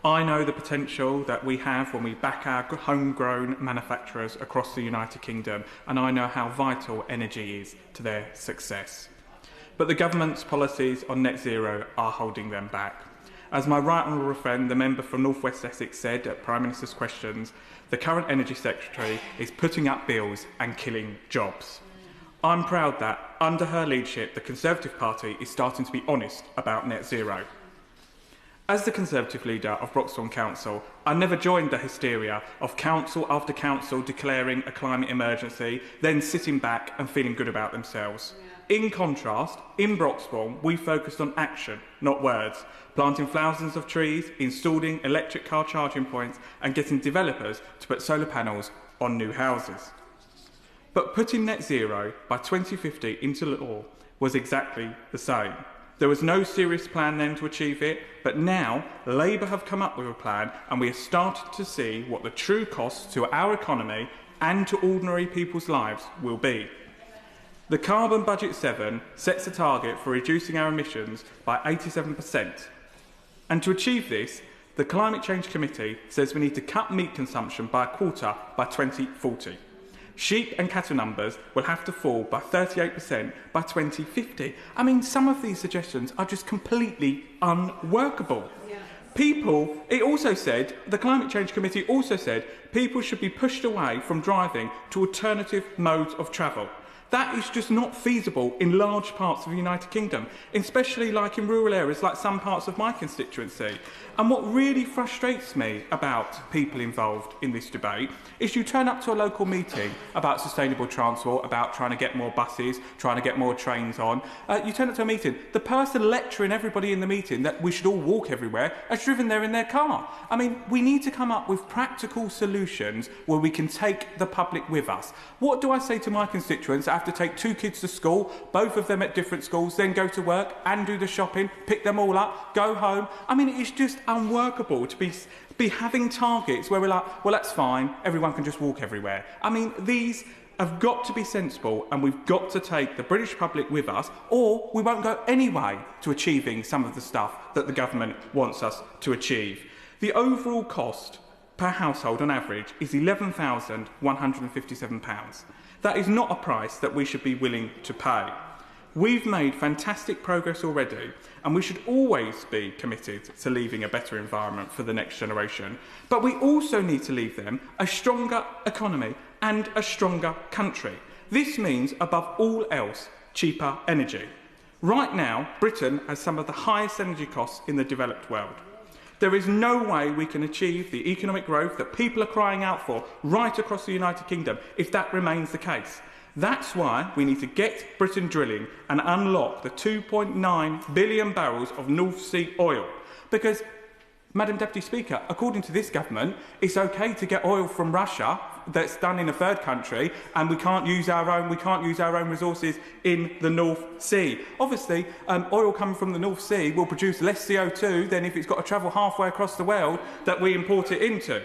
I know the potential that we have when we back our homegrown manufacturers across the United Kingdom, and I know how vital energy is to their success. But the government's policies on net zero are holding them back. As my right honourable friend, the member from North West Essex, said at Prime Minister's questions, the current Energy Secretary is putting up bills and killing jobs. I'm proud that, under her leadership, the Conservative Party is starting to be honest about net zero. As the Conservative leader of Broxton Council, I never joined the hysteria of council after council declaring a climate emergency, then sitting back and feeling good about themselves. In contrast, in Broxton, we focused on action, not words, planting thousands of trees, installing electric car charging points, and getting developers to put solar panels on new houses. But putting net zero by 2050 into law was exactly the same. There was no serious plan then to achieve it, but now Labour have come up with a plan and we have started to see what the true costs to our economy and to ordinary people's lives will be. The Carbon Budget 7 sets a target for reducing our emissions by 87%. And to achieve this, the Climate Change Committee says we need to cut meat consumption by a quarter by 2040. Sheep and cattle numbers will have to fall by 38% by 2050. I mean, some of these suggestions are just completely unworkable. It also said, the Climate Change Committee also said, people should be pushed away from driving to alternative modes of travel. That is just not feasible in large parts of the United Kingdom, especially like in rural areas like some parts of my constituency. And what really frustrates me about people involved in this debate is you turn up to a local meeting about sustainable transport, about trying to get more buses, trying to get more trains on. You turn up to a meeting, the person lecturing everybody in the meeting that we should all walk everywhere has driven there in their car. I mean, we need to come up with practical solutions where we can take the public with us. What do I say to my constituents? I have to take 2 kids to school, both of them at different schools, then go to work and do the shopping, pick them all up, go home. I mean, it's just unworkable to be having targets where we're like, well, that's fine, everyone can just walk everywhere. I mean, these have got to be sensible, and we've got to take the British public with us, or we won't go any way to achieving some of the stuff that the government wants us to achieve. The overall cost per household on average is £11,157. That is not a price that we should be willing to pay. We've made fantastic progress already, and we should always be committed to leaving a better environment for the next generation. But we also need to leave them a stronger economy and a stronger country. This means, above all else, cheaper energy. Right now, Britain has some of the highest energy costs in the developed world. There is no way we can achieve the economic growth that people are crying out for right across the United Kingdom if that remains the case. That's why we need to get Britain drilling and unlock the 2.9 billion barrels of North Sea oil. Because, Madam Deputy Speaker, according to this government, it's okay to get oil from Russia that's done in a third country, and we can't use our own resources in the North Sea. Obviously, oil coming from the North Sea will produce less CO2 than if it's got to travel halfway across the world that we import it into.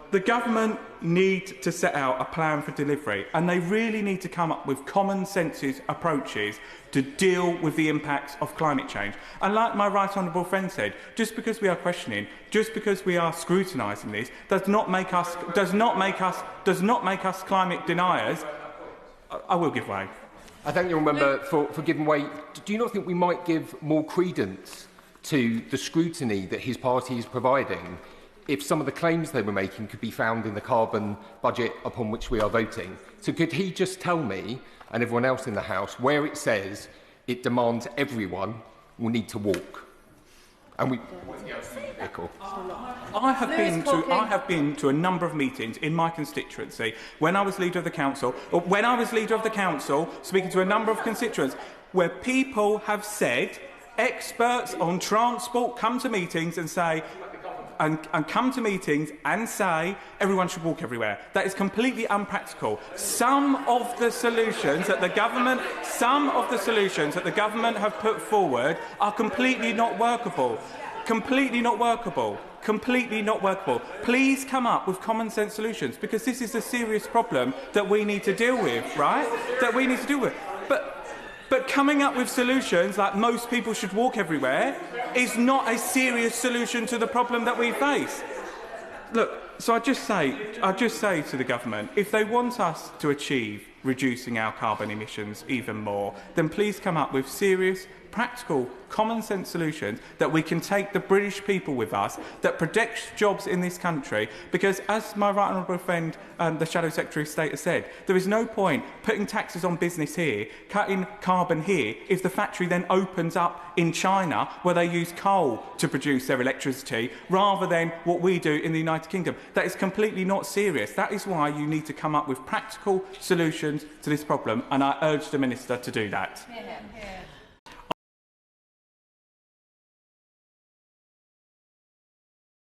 The government need to set out a plan for delivery, and they really need to come up with common sense approaches to deal with the impacts of climate change. And like my right honourable friend said, just because we are questioning, just because we are scrutinising this, does not make us climate deniers. I will give way. I thank you, member, for giving way. Do you not think we might give more credence to the scrutiny that his party is providing if some of the claims they were making could be found in the carbon budget upon which we are voting? So could he just tell me, and everyone else in the House, where it says it demands everyone will need to walk? And we... I have been to a number of meetings in my constituency when I was leader of the council, speaking to a number of constituents, where people have said, experts on transport come to meetings and say, everyone should walk everywhere. That is completely unpractical. Some of the solutions that the government have put forward are completely not workable. Please come up with common sense solutions, because this is a serious problem that we need to deal with, right? But coming up with solutions like most people should walk everywhere is not a serious solution to the problem that we face. Look, so I just say to the government, if they want us to achieve reducing our carbon emissions even more, then please come up with serious, practical, common sense solutions that we can take the British people with us, that protects jobs in this country, because as my right honourable friend, the Shadow Secretary of State has said, there is no point putting taxes on business here, cutting carbon here, if the factory then opens up in China where they use coal to produce their electricity rather than what we do in the United Kingdom. That is completely not serious. That is why you need to come up with practical solutions to this problem, and I urge the Minister to do that.